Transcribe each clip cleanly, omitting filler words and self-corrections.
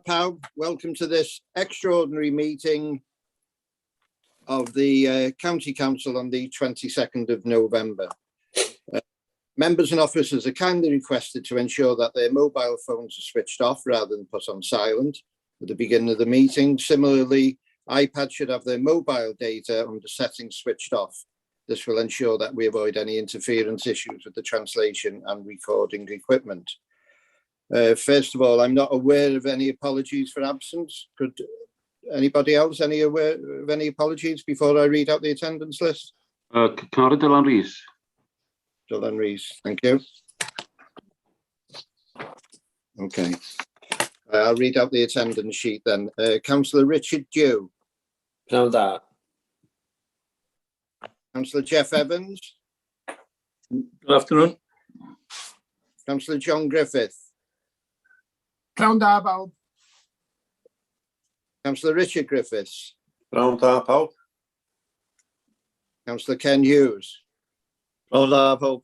pawb. Welcome to this extraordinary meeting of the County Council on the 22nd of November. Members and officers are kindly requested to ensure that their mobile phones are switched off rather than put on silent at the beginning of the meeting. Similarly, iPads should have their mobile data under settings switched off. This will ensure that we avoid any interference issues with the translation and recording equipment. First of all, I'm not aware of any apologies for absence. Could anybody else aware of any apologies before I read out the attendance list? Cyngor Sir Ynys Môn, thank you. Okay, I'll read out the attendance sheet then. Councillor Richard Dew. Pnawn da. Councillor Jeff Evans. Good afternoon. Councillor John Griffith. Pnawn da pawb. Councillor Richard Griffiths. Pnawn da pawb. Councillor Ken Hughes. Pnawn da pawb.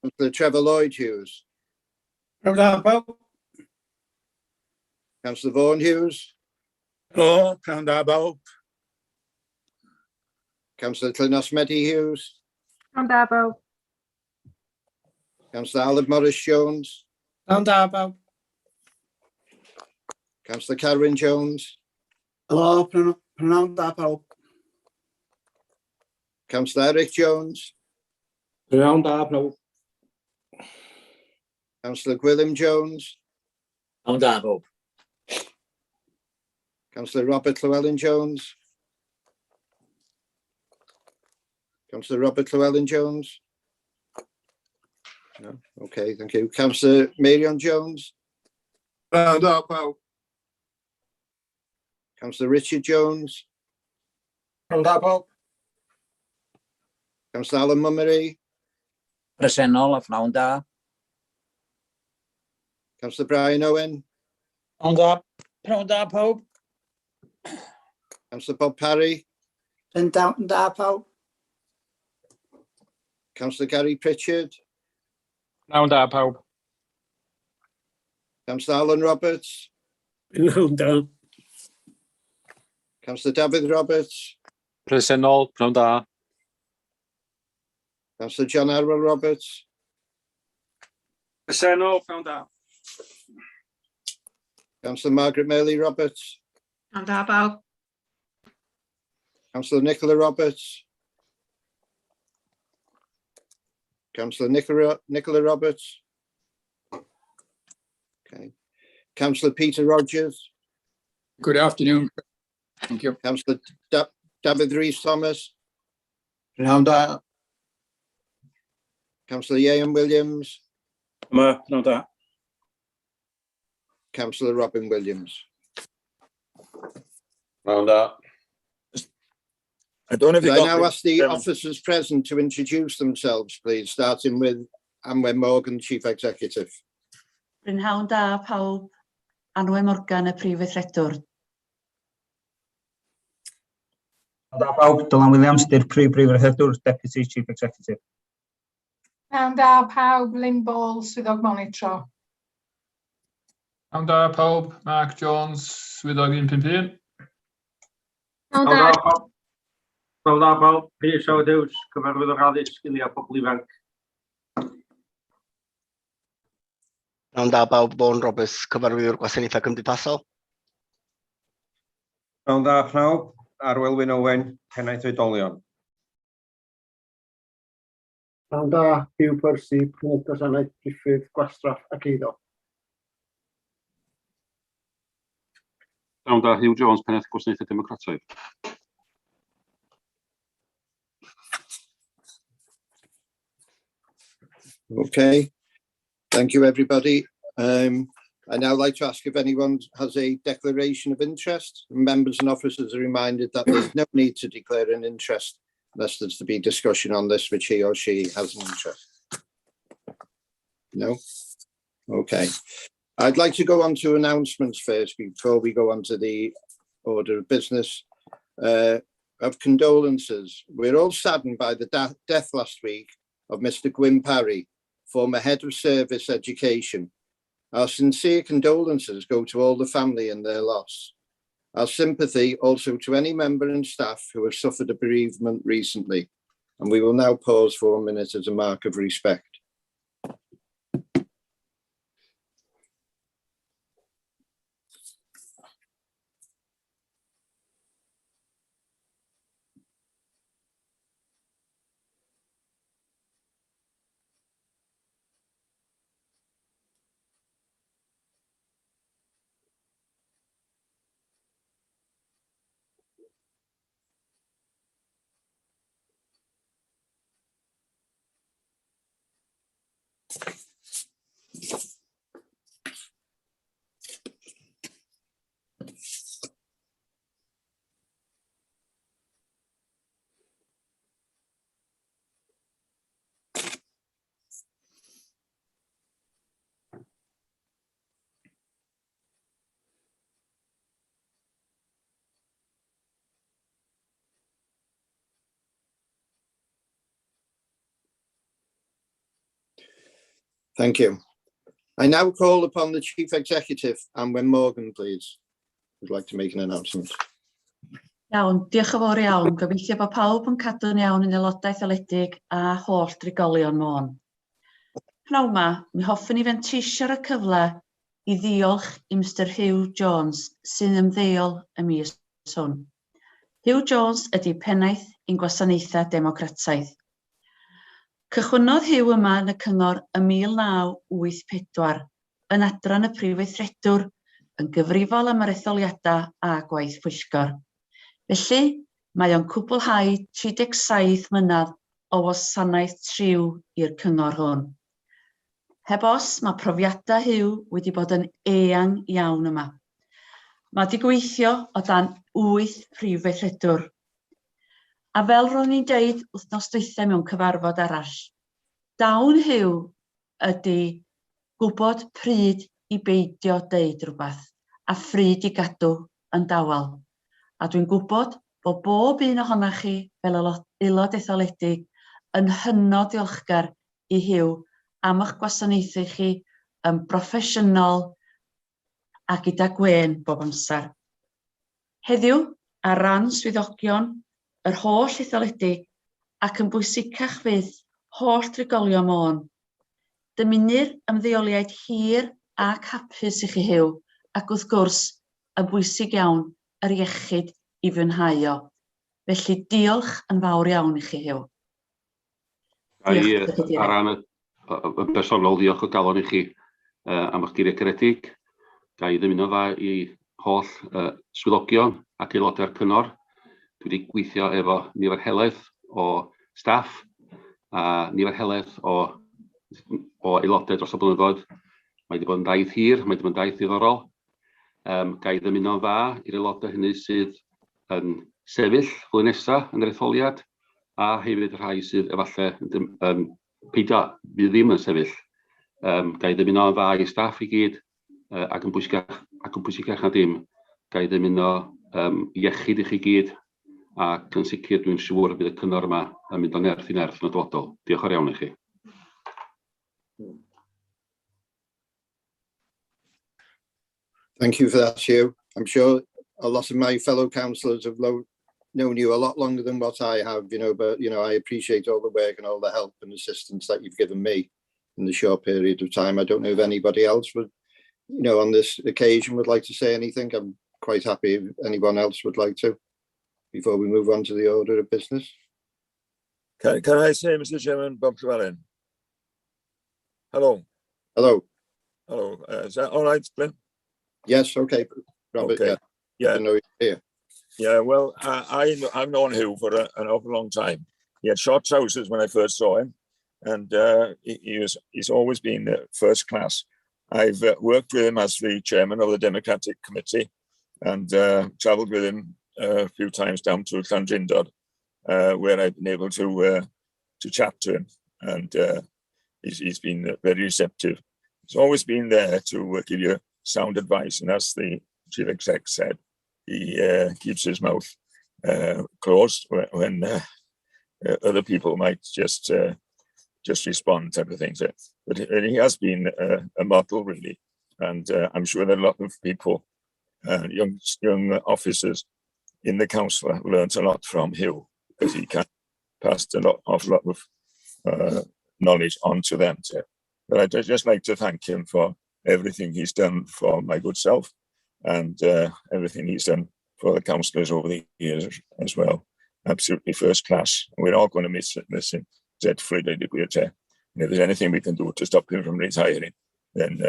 Councillor Trevor Lloyd Hughes. Pnawn da pawb. Councillor Vaughan Hughes. Helo, pnawn da pawb. Councillor Ynys Môn Hughes. Pnawn da pawb. Councillor Alan Morris Jones. Pnawn da pawb. Councillor Carwyn Jones. Helo, pnawn da pawb. Councillor Eric Jones. Pnawn da pawb. Councillor Gwilym Jones. Pnawn da pawb. Councillor Robert Llewellyn Jones. Councillor Robert Llewellyn Jones. No, okay, thank you. Councillor Marion Jones. Pnawn da pawb. Councillor Richard Jones. Pnawn da pawb. Councillor Alan Mummery. Presennol a pnawn da. Councillor Brian Owen. Pnawn da pawb. Councillor Bob Parry. Pnawn da pawb. Councillor Gary Pritchard. Pnawn da pawb. Councillor Alan Roberts. Pnawn da. Councillor David Roberts. Presennol, pnawn da. Councillor John Arwell Roberts. Presennol, pnawn da. Councillor Margaret Merley Roberts. Pnawn da pawb. Councillor Nicola Roberts. Councillor Nicola Roberts. Okay. Councillor Peter Rogers. Good afternoon. Thank you. Councillor David Rees Thomas. Pnawn da. Councillor Ian Williams. Pnawn da. Councillor Robin Williams. Pnawn da. I don't know if Could you I got now ask the officers present to introduce themselves, please, starting with Anwen Morgan, Chief Executive. Prynhawn da pawb. Anwen Morgan, y Prif Weithredwr. Pnawn da pawb, Dylan Williams, di'r Prif Weithredwr, Deputy Chief Executive. Pnawn da pawb, Lynn Ball, Swyddog Monitro. Pnawn da pawb, Mark Jones, Swyddog 151. Pnawn da. Pnawn da pawb, Rhys Hughes, Cyfarwyddwr Addysg Sgilia Pobl Ifanc. Pnawn da pawb, Vaughan Roberts, Cyfarwyddwr Gwasanaethau Cymdeithasol. Pnawn da pawb, Arwelwyn Owen, Pennaeth Oedolion. Pnawn da, Hugh Percy, Prif Gwasanaeth Priffydd, Gwastraff ac Eiddo. Pnawn da, Hugh Jones, Pennaeth Gwasanaethau Democrataidd. Okay, thank you, everybody. I'd now like to ask if anyone has a declaration of interest. Members and officers are reminded that there's no need to declare an interest unless there's to be discussion on this which he or she has an interest. No? Okay. I'd like to go on to announcements first before we go on to the order of business. Of condolences. We're all saddened by the death last week of Mr. Gwyn Parry, former Head of Service Education. Our sincere condolences go to all the family and their loss. Our sympathy also to any member and staff who have suffered a bereavement recently. And we will now pause for 1 minute as a mark of respect. Thank you. I now call upon the Chief Executive, Anwen Morgan, please, who'd like to make an announcement. Iawn, diolch yn fawr iawn. Gobeithio bod pawb yn cadw'n iawn yn aelodaeth eledig a holl drigolion Môn. Pnawn 'ma, mi hoffwn i fenteisio'r y cyfle i ddiolch i Mr Hugh Jones, sy'n ymddeol y mis hwn. Hugh Jones ydy pennaeth i'n gwasanaethau democrataidd. Cychwynnodd Hugh yma yn y cyngor ym 1984 yn adran y Prif Weithredwr, yn gyfrifol am yr etholiadau a gwaith pwyllgor. Felly, mae o'n cwblhau 37 mlynedd o wasanaeth triw i'r cyngor hwn. Heb os, mae profiadau Hugh wedi bod yn eang iawn yma. Mae wedi gweithio o dan 8 prif weithredwr. A fel ro'n i'n deud wythnos dwytha mewn cyfarfod arall, dawn Hugh ydy gwybod pryd i beidio deud rhywbeth a phryd i gadw yn dawel. A dwi'n gwybod bod bob un ohonoch chi fel aelod etholedig yn hynod ddiolchgar i Hugh am eich gwasanaethu chi yn broffesiynol a gyda gwên bob amser. Heddiw, ar ran swyddogion, yr holl etholedig ac yn bwysicach fydd holl drigolion Môn. Dymunir ymddeoliaid hir ac hapus i chi Hugh, ac wrth gwrs yn bwysig iawn yr iechyd i fwynhau o. Felly diolch yn fawr iawn i chi Hugh. Ar ran y personol diolch o galon i chi am eich geiriau caredig. Ga i ddymuno dda i holl swyddogion ac aelodau'r cyngor. Dwi wedi gweithio efo nifer helaeth o staff a nifer helaeth o aelodau dros y blynyddoedd. Mae wedi bod yn daith hir, mae wedi bod yn daith diddorol. Ga i ddymuno dda i'r aelodau hynny sydd yn sefyll flwyddyn nesaf yn yr etholiad, a hefyd rhai sydd efallai peidio fydd ddim yn sefyll. Ga i ddymuno dda i staff i gyd, ac yn bwysicach na dim, ga i ddymuno iechyd i chi gyd, ac yn sicr dwi'n siŵr bydd y cyngor yma yn mynd o nerth i nerth yn y dyfodol. Diolch o'r iawn i chi. Thank you for that, Hugh. I'm sure a lot of my fellow councillors have known you a lot longer than what I have, but, I appreciate all the work and all the help and assistance that you've given me in the short period of time. I don't know if anybody else would, on this occasion would like to say anything. I'm quite happy if anyone else would like to, before we move on to the order of business. Can I say, Mr. Chairman, Bob Llewellyn? Hello. Hello. Hello. Is that all right, Glenn? Yes, okay, Robert. Okay. Yeah. I know you're here. Yeah, well, I've known Hugh for an awful long time. He had short trousers when I first saw him, and he's always been first class. I've worked with him as the chairman of the Democratic Committee, and travelled with him a few times down to Llandrindod, where I've been able to chat to him, and he's been very receptive. He's always been there to give you sound advice, and as the chief exec said, he keeps his mouth closed when other people might just respond, type of thing. But he has been a model, really, And I'm sure that a lot of people, young officers in the council have learned a lot from Hugh, because he passed a lot of knowledge on to them too. But I'd just like to thank him for everything he's done for my good self, and everything he's done for the councillors over the years as well. Absolutely first class. We're all going to miss him. Dreadfully, degree. And if there's anything we can do to stop him from retiring, then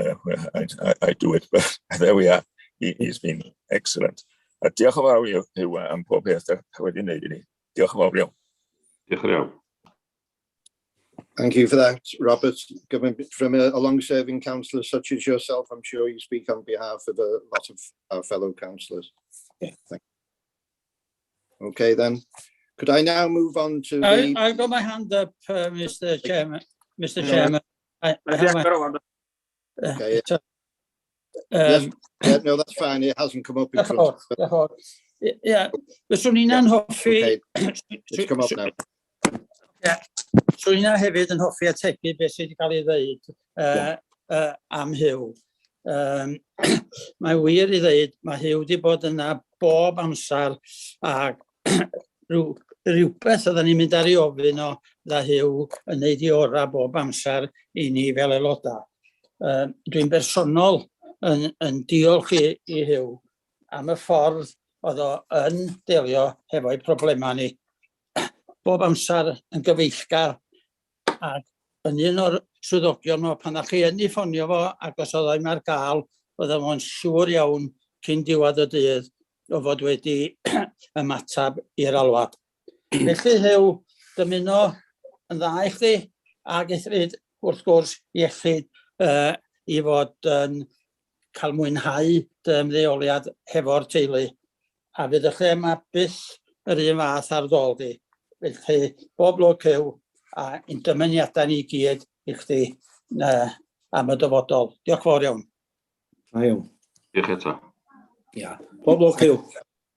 I do it. But there we are. He's been excellent. Diolch yn fawr Hugh am pob peth wedi wneud i ni. Diolch yn fawr iawn. Diolch yn fawr. Thank you for that, Robert. Coming from a long-serving councillor such as yourself, I'm sure you speak on behalf of a lot of our fellow councillors. Thank you. Okay, then. Could I now move on to the... I've got my hand up, Mr. Chairman. Mr. No, Chairman. I have my... Okay. Yes, yeah, no, that's fine. It hasn't come up in front of us. Yeah, fyswn i'n hoffi... Okay, it's come up now. Yeah, fyswn i'n hefyd yn hoffi ategu beth sydd wedi cael ei ddeud am Hugh. Mae wir i ddeud, mae Hugh wedi bod yna bob amser ac rhywbeth oedden ni'n mynd ar ei ofyn o dda Hugh yn neud i ora bob amser i ni fel aelodau. Dwi'n bersonol yn diolch i Hugh am y ffordd oedd o yn delio hefo'i problemau ni. Bob amser yn gyfeillgar, ac yn un o'r swyddogion o pan ddech chi yn ei ffonio fo ac os oedd o'n ar gael, oedd o'n siŵr iawn cyn diwedd y dydd o fod wedi ymatab i'r alwad. Felly Hugh, dymuno yn dda i chdi ac eithrid wrth gwrs iechyd i fod yn cael mwynhau dy ymddeoliad hefo'r teulu. A fydd y lle yma byth yr un fath ar ddol di. Felly, bob lwc Hugh a un dymuniadau ni gyd i chdi am y dyfodol. Diolch fawr iawn. Iawn. Diolch eto. Yeah. Bob lwc Hugh.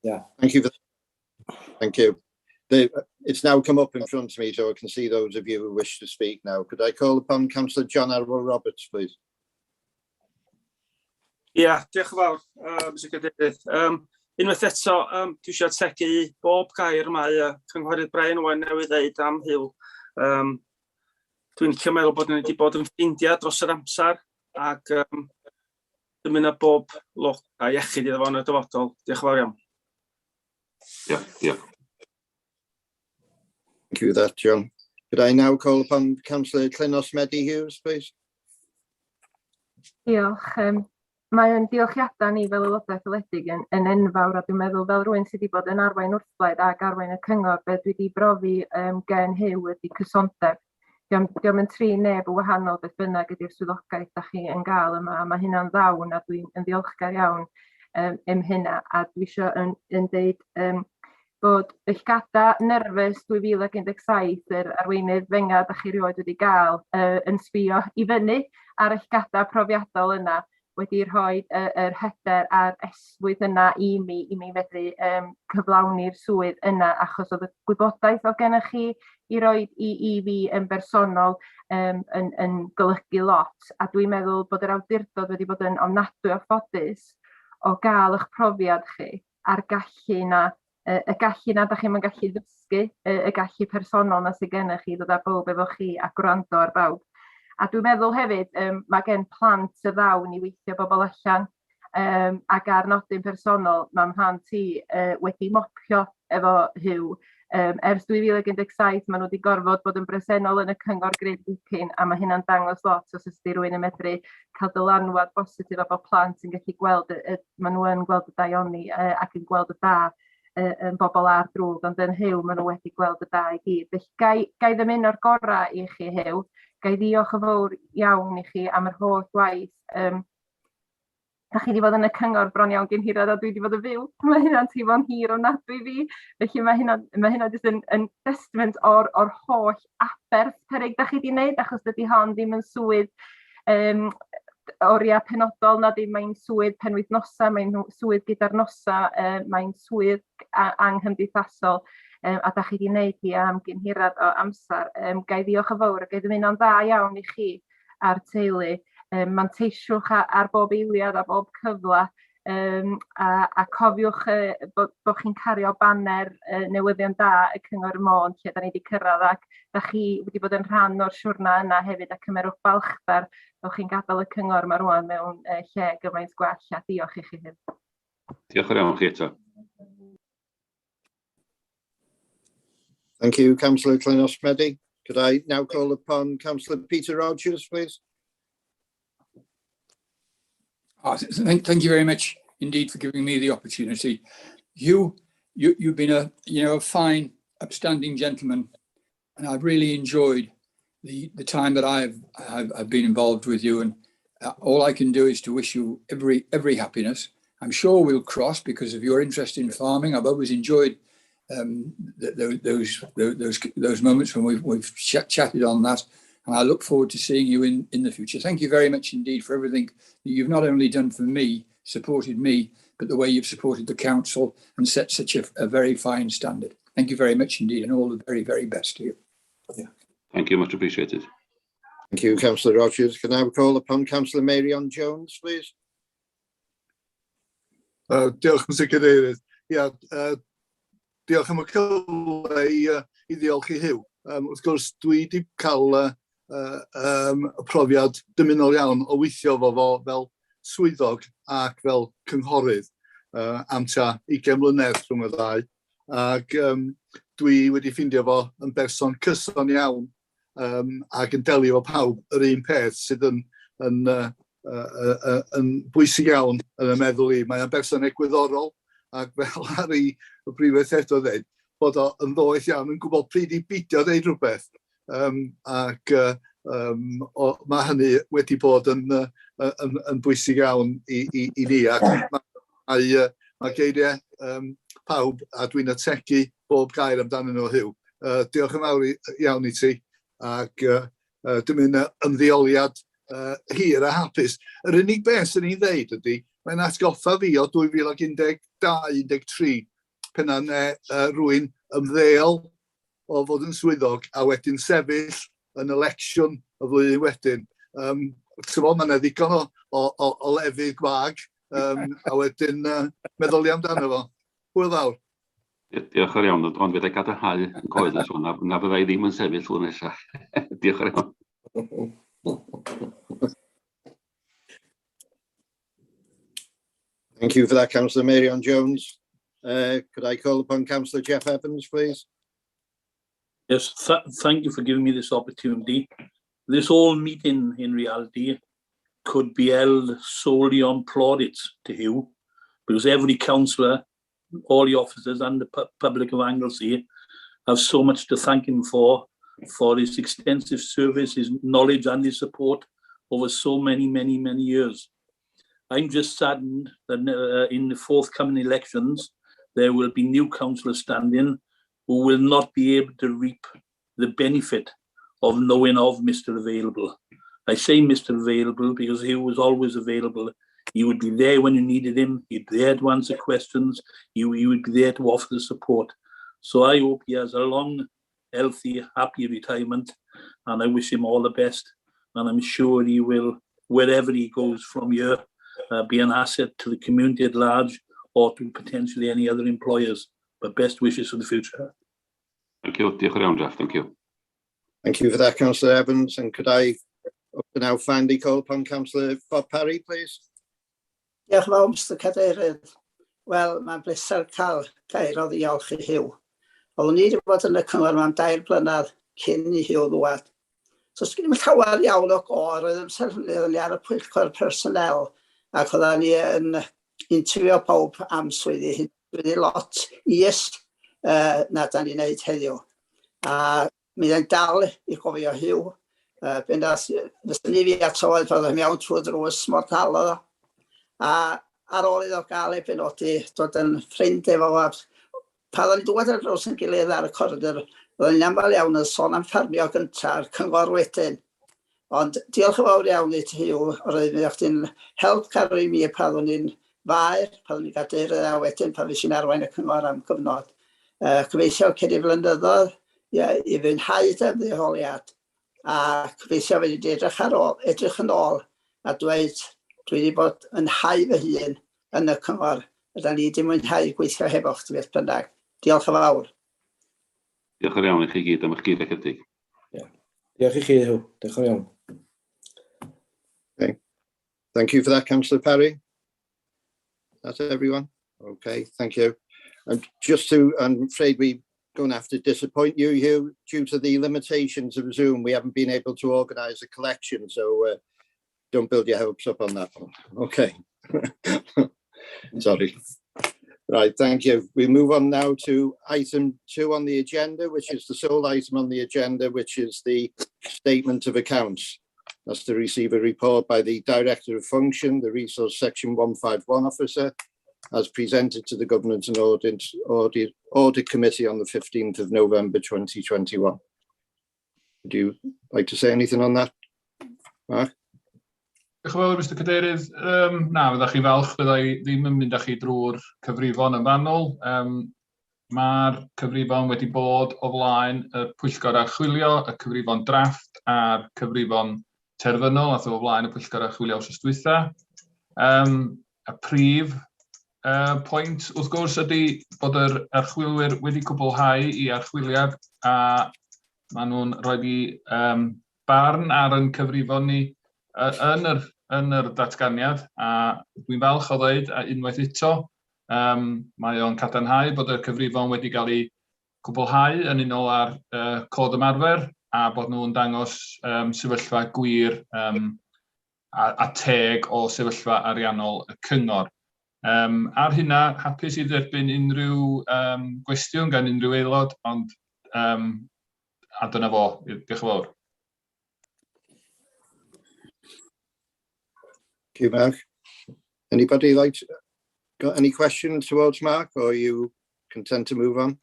Yeah. Thank you. Thank you. It's now come up in front of me, so I can see those of you who wish to speak now. Could I call upon Councillor John Arwell Roberts, please? Diolch yn fawr, Mr Cadeirydd. Unwaith eto, dwi eisiau ategu bob gair mae Cynghorydd Brian Owen newydd ddeud am Hugh. Dwi'n licio meddwl bod ni wedi bod yn ffrindiau dros yr amser, ac dymuno bob lwc a iechyd iddo fo yn y dyfodol. Diolch yn fawr iawn. Diolch. Thank you for that, John. Could I now call upon Councillor Llynnos Medi Hughes, please? Diolch. Mae'n diolchiadau ni fel aelodaeth eledig yn enfawr, a dwi'n meddwl fel rhywun sydd wedi bod yn arwain wrthblaid ac arwain y cyngor, beth dwi wedi brofi gen Hugh ydy cysondeb. Diolch yn tri neb o wahanol beth bynnag ydy'r swyddogaeth da chi yn gael yma, a mae hynna'n ddawn, a dwi'n ddiolchgar iawn hynna, a dwi eisiau yn deud bod eich gada nerfus 2017 yr arweinydd fenga da chi rioed wedi gael yn sbio i fyny ar eich gada profiadol yna, wedi rhoi yr hyder a'r eswydd yna i mi fedru cyflawni'r swydd yna, achos oedd y gwybodaeth o gennych chi i roi i fi yn bersonol yn golygu lot. A dwi'n meddwl bod yr awdurdod wedi bod yn ofnadwy o ffodus o gael eich profiad chi a'r gallu na, y gallu na da chi'n gallu ddysgu, y gallu personol na sydd gennych chi ddod â bob efo chi a gwrando ar bawb. A dwi'n meddwl hefyd, mae gen plant y ddawn i weithio bobl allan, ac ar nodyn personol, mae mhlant i wedi mopio efo Hugh. Ers 2017, maen nhw wedi gorfod bod yn bresennol yn y cyngor Great Dipyn, a mae hynna'n dangos lot os ydy rhywun yn medru cael dylanwad positif efo plant yn gallu gweld, maen nhw yn gweld y daioni ac yn gweld y da yn bobl ar drwg, ond yn Hugh maen nhw wedi gweld y da i gyd. Felly, gai ddim un o'r gorau i chi Hugh, gai ddiolch yn fawr iawn i chi am yr holl waith. Da chi wedi bod yn y cyngor bron iawn gynhyrad a dwi wedi bod yn fyw. Mae hynna'n teimlo'n hir o nadwy fi. Felly mae hynna jyst yn testament o'r holl aberth peryg da chi wedi wneud, achos dydy hon ddim yn swydd oriau penodol, na ddim mae'n swydd penwythnosa, mae'n swydd gyda'r nosa, mae'n swydd anghymdeithasol, a da chi wedi wneud hi am gynhyrad o amser. Gai ddiolch yn fawr, a gai ddim un o'n dda iawn i chi a'r teulu manteisiwch ar bob eiliad a bob cyfle, a cofiwch bod chi'n cario banner newyddion da y Cyngor Môn lle da ni wedi cyrraedd ac da chi wedi bod yn rhan o'r siwrna yna hefyd a cymerwch balchder bod chi'n gadael y cyngor yma rwan mewn lle gymaint gwell a diolch i chi hyn. Diolch yn iawn chi eto. Thank you, Councillor Ynys Môn. Could I now call upon Councillor Peter Rogers, please? Thank you very much indeed for giving me the opportunity. You've been a fine, upstanding gentleman, and I've really enjoyed the time that I've been involved with you. And all I can do is to wish you every happiness. I'm sure we'll cross because of your interest in farming. I've always enjoyed those moments when we've chatted on that. And I look forward to seeing you in the future. Thank you very much indeed for everything that you've not only done for me, supported me, but the way you've supported the council and set such a very fine standard. Thank you very much indeed, and all the very, very best to you. Yeah. Thank you, much appreciated. Thank you, Councillor Rogers. Can I call upon Councillor Marion Jones, please? Diolch yn sicrheirydd. Ia, diolch am y cyfle i ddiolch i Huw. Wrth gwrs, dwi wedi cael y profiad dymunol iawn o weithio fo fel swyddog ac fel cynghorydd am tua 20 mlynedd rhwng y ddau. Ac dwi wedi ffindio fo yn berson cyson iawn ac yn delio fo pawb yr un peth sydd yn bwysig iawn yn y meddwl i. Mae'n berson egwyddorol ac fel ar ei brifeithredo dweud, bod o'n ddoeth iawn yn gwybod pryd i bidio dweud rhywbeth. Ac mae hynny wedi bod yn bwysig iawn i ni. Ac mae geiriau pawb a dwi'n ategu bob gair amdanyn nhw Huw. Diolch yn fawr iawn i ti ac dwi'n ymddeoliad hir a hapus. Yr unig beth sy'n ni'n ddeud ydy, mae'n atgoffa fi o 2012-13 pan rwy'n ymddeol o fod yn swyddog a wedyn sefyll yn election y flwyddyn wedyn. Mae yna ddigon o lefydd gwag a wedyn meddwl amdano fo. Hwyl fawr. Diolch yn iawn, ond fydda i gadarnhau yn coeddus hwnna, na fydda i ddim yn sefyll hwn nesaf. Diolch yn iawn. Thank you for that, Councillor Marion Jones. Could I call upon Councillor Jeff Evans, please? Yes, thank you for giving me this opportunity. This whole meeting, in reality, could be held solely on plaudits to you, because every councillor, all the officers and the public of Anglesey have so much to thank him for his extensive service, his knowledge and his support over so many years. I'm just saddened that in the forthcoming elections, there will be new councillors standing who will not be able to reap the benefit of knowing of Mr. Available. I say Mr. Available because he was always available. He would be there when you needed him. He'd be there to answer questions. He would be there to offer the support. So I hope he has a long, healthy, happy retirement, and I wish him all the best. And I'm sure he will, wherever he goes from here, be an asset to the community at large or to potentially any other employers. But best wishes for the future. Thank you. Diolch yn iawn, Jeff. Thank you. Thank you for that, Councillor Evans. And could I now finally call upon Councillor Bob Parry, please? Diolch yn fawr, Mr. Cadeirydd. Wel, mae'n bleser cael gair o ddiolch i Huw. Oedden ni wedi bod yn y cyngor am 2 blynedd cyn i Huw ddwad. So, sgyn i'n llawer iawn o gor, oedden ni ar y pwyllgor personel, ac oedden ni yn interview pawb am swyddi lot is na da ni'n neud heddiw. A mi ddyn dal i gofio Huw. Fysyn ni fi ato oedd fod yn mewn trwy drws mor dal o. A ar ôl iddo gael ei benodi, dod yn ffrind efo fo. Pa oedden ni'n dod ar draws yn gilydd ar y corridor, oedden ni'n aml iawn yn sôn am ffermio gyntaf, cyngor wedyn. Ond diolch yn fawr iawn i ti Huw, roedd mi o'ch ti'n help carwy mi pa oedden ni'n faer, pa oedden ni'n gadeirydd a wedyn pa fes i'n arwain y cyngor am gyfnod. Cyfeithio cyn i flynyddoedd i fwynhau ymddieholiad. A cyfeithio fe wedi edrych yn ôl a dweud dwi wedi bod yn hau fy hun yn y cyngor. Ydyn ni wedi mwynhau gweithio hefo chdi beth bynnag. Diolch yn fawr. Diolch yn iawn i chi gyd am eich cyd-degedig. Diolch i chi, Huw. Diolch yn iawn. Okay. Thank you for that, Councillor Perry. That's everyone. Okay, thank you. And just to, I'm afraid we're going to have to disappoint you, Hugh, due to the limitations of Zoom. We haven't been able to organise a collection, so don't build your hopes up on that one. Okay. Sorry. Right, thank you. We move on now to item 2 on the agenda, which is the sole item on the agenda, which is the statement of accounts. That's to receive a report by the Director of Function, the Resource Section 151 Officer, as presented to the Governance and Audit Committee on the 15th of November 2021. Would you like to say anything on that, Mark? Diolch yn fawr, Mr Cadeirydd. Na, fyddwch chi falch, byddai ddim yn mynd â chi drwy'r cyfrifon yn fanwl. Mae'r cyfrifon wedi bod o flaen y pwyllgor archwilio, y cyfrifon drafft a'r cyfrifon terfynol, nath o flaen y pwyllgor archwilio wrth dwytha. Y prif pwynt wrth gwrs ydy bod yr archwilwyr wedi cwblhau i archwiliad a maen nhw'n rhoi barn ar yn cyfrifon ni yn yr datganiad, a dwi'n falch o ddweud unwaith eto, mae o'n cadarnhau bod y cyfrifon wedi cael ei cwblhau yn unol â'r cod ymarfer a bod nhw'n dangos sefyllfa gwir a teg o sefyllfa ariannol y cyngor. Ar hynna, hapus i dderbyn unrhyw gwestiwn gan unrhyw aelod, ond a dyna fo. Diolch yn fawr. Thank you, Mark. Anybody got any questions towards Mark, or are you content to move on?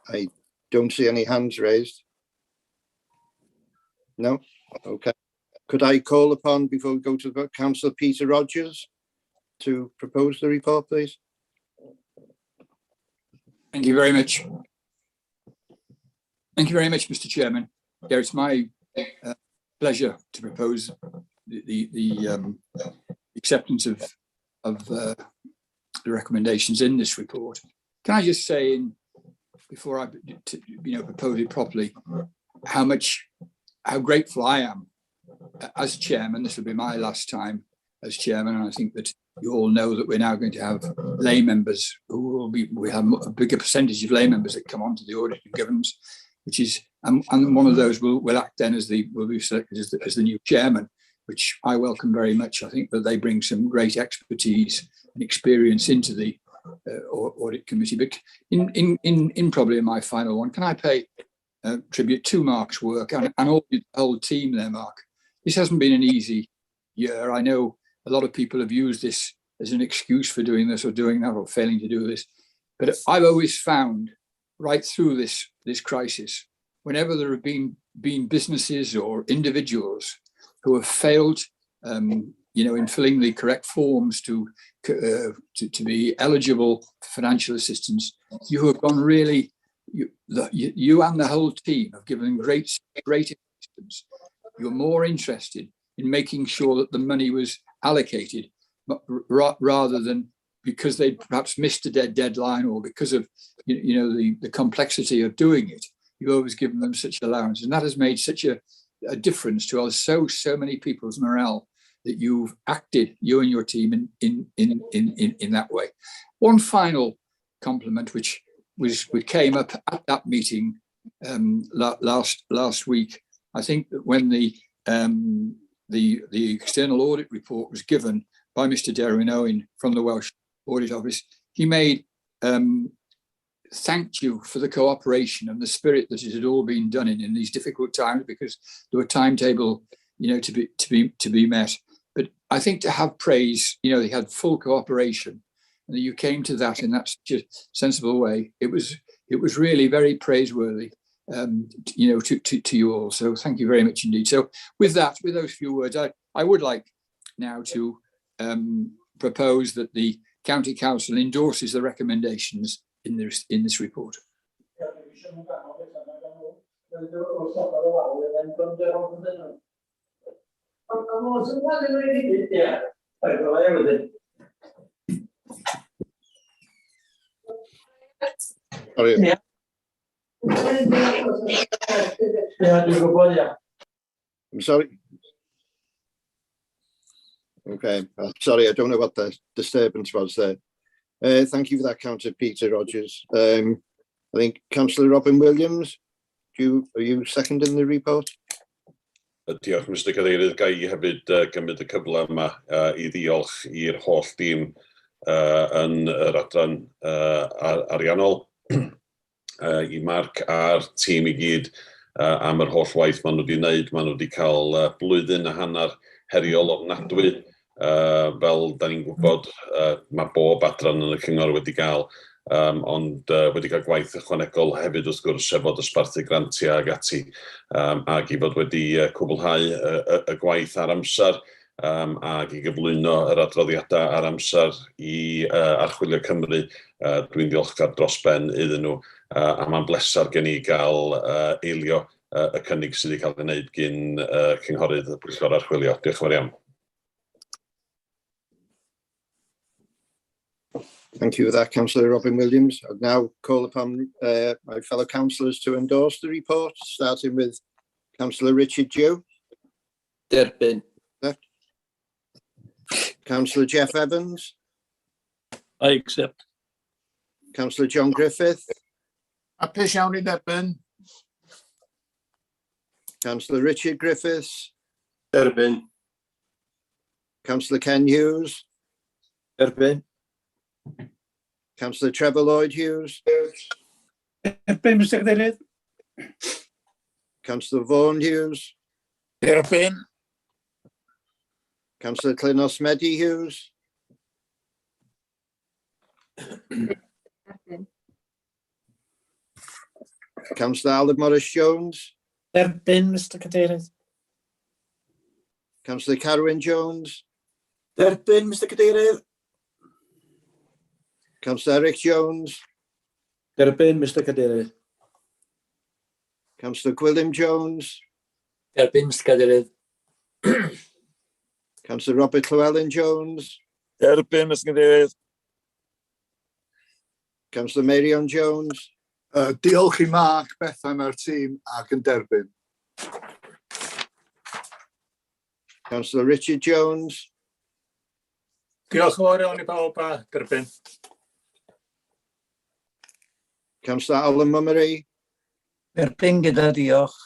I don't see any hands raised. No? Okay. Could I call upon, before we go to the Councillor Peter Rogers, to propose the report, please? Thank you very much. Thank you very much, Mr. Chairman. Yeah, it's my pleasure to propose the acceptance of the recommendations in this report. Can I just say, before I propose it properly, how grateful I am as chairman. This will be my last time as chairman, and I think that you all know that we're now going to have lay members we have a bigger percentage of lay members that come onto the audit and governance, which is and one of those will act then will be selected as the new chairman, which I welcome very much. I think that they bring some great expertise and experience into the audit committee. But in probably in my final one, can I pay tribute to Mark's work and all the whole team there, Mark? This hasn't been an easy year. I know a lot of people have used this as an excuse for doing this or doing that or failing to do this. But I've always found right through this crisis, whenever there have been businesses or individuals who have failed, in filling the correct forms to be eligible for financial assistance, you have gone really, you and the whole team have given great assistance. You're more interested in making sure that the money was allocated, rather than because they perhaps missed a deadline or because of the complexity of doing it. You've always given them such allowance, and that has made such a difference to us, so many people's morale, that you've acted, you and your team, in that way. One final compliment, which came up at that meeting last week. I think that when the external audit report was given by Mr. Derwyn Owen from the Welsh Audit Office, he made thanked you for the cooperation and the spirit that it had all been done in these difficult times, because there were timetable, to be met. But I think to have praise, they had full cooperation, and that you came to that in that such a sensible way. It was really very praiseworthy, to you all. So thank you very much indeed. So with those few words, I would like now to propose that the County Council endorses the recommendations in this report. Sorry. I'm sorry. Okay, sorry, I don't know what the disturbance was there. Thank you for that, Councillor Peter Rogers. I think Councillor Robin Williams, are you seconding the report? Diolch, Mr Cadeirydd. Ga I hefyd gymryd y cyfle yma I ddiolch i'r holl dîm yn yr adran ariannol, I Marc a'r tîm I gyd am yr holl waith maen nhw wedi wneud. Maen nhw wedi cael blwyddyn a hanner heriol ofnadwy. Fel da ni'n gwybod, mae bob adran yn y cyngor wedi cael, ond wedi cael gwaith ychwanegol hefyd wrth gwrs sef dosbarthu grantiau ag ati, ac I fod wedi cwblhau y gwaith ar amser ac I gyflwyno yr adroddiadau ar amser I Archwilio Cymru. Dwi'n ddiolchgar dros ben iddyn nhw, a mae'n blesar gen I gael eilio y cynnig sydd wedi cael ei wneud gyn cynghorydd y Pwyllgor Archwilio. Diolch yn fawr iawn. Thank you for that, Councillor Robin Williams. I'll now call upon my fellow councillors to endorse the report, starting with Councillor Richard Dew. Derbyn. Councillor Jeff Evans. I accept. Councillor John Griffith. Hapus iawn I derbyn. Councillor Richard Griffiths. Derbyn. Councillor Ken Hughes. Derbyn. Councillor Trevor Lloyd Hughes. Derbyn, Mr Cadeirydd. Councillor Vaughan Hughes. Derbyn. Councillor Clunos Medi Hughes. Derbyn. Councillor Alan Morris Jones. Derbyn, Mr Cadeirydd. Councillor Carwyn Jones. Derbyn, Mr Cadeirydd. Councillor Eric Jones. Derbyn, Mr Cadeirydd. Councillor Gwilym Jones. Derbyn, Mr Cadeirydd. Councillor Robert Llewellyn Jones. Derbyn, Mr Cadeirydd. Councillor Marion Jones. Diolch I Marc, Bethan a'r tîm ac yn derbyn. Councillor Richard Jones. Diolch yn fawr iawn I bawb a derbyn. Councillor Alan Mummery. Derbyn gyda diolch.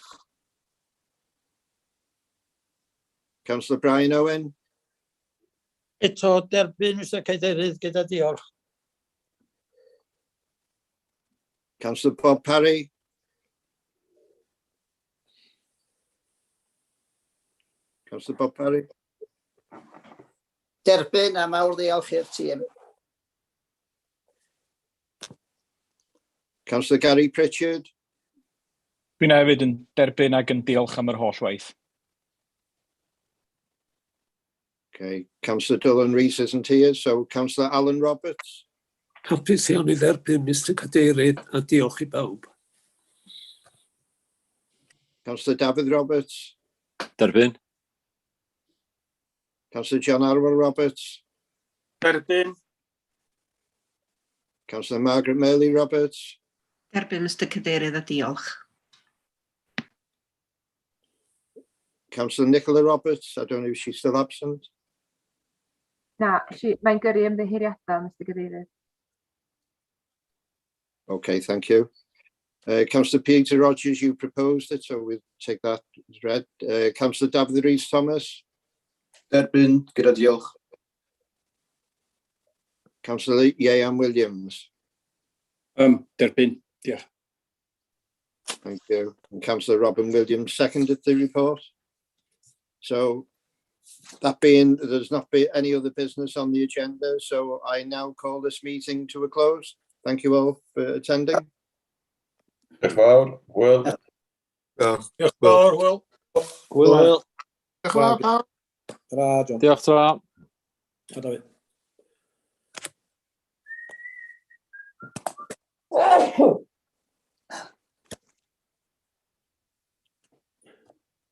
Councillor Brian Owen. Eto derbyn, Mr Cadeirydd, gyda diolch. Councillor Bob Parry. Councillor Bob Parry. Derbyn a mawr ddiolch i'r tîm. Councillor Gary Pritchard. Dwi'n hefyd yn derbyn ac yn diolch am yr holl waith. Okay, Councillor Dylan Rees isn't here, so Councillor Alan Roberts. Hapus iawn I dderbyn, Mr Cadeirydd, a diolch I bawb. Councillor David Roberts. Derbyn. Councillor John Arwell Roberts. Derbyn. Councillor Margaret Merley Roberts. Derbyn, Mr Cadeirydd, a diolch. Councillor Nicola Roberts, I don't know if she's still absent. Na, mae'n gyrru ymddiheuriadau, Mr Cadeirydd. Okay, thank you. Councillor Peter Rogers, you proposed it, so we'll take that as read. Councillor David Rees Thomas. Derbyn, gyda diolch. Councillor Ieuan Williams. Derbyn, diolch. Thank you. And Councillor Robin Williams seconded the report. So that being, there's not been any other business on the agenda, so I now call this meeting to a close. Thank you all for attending. Diolch yn fawr, Will. Diolch yn fawr, Will. Will. Diolch yn fawr, pawb. Diolch tra. Diolch.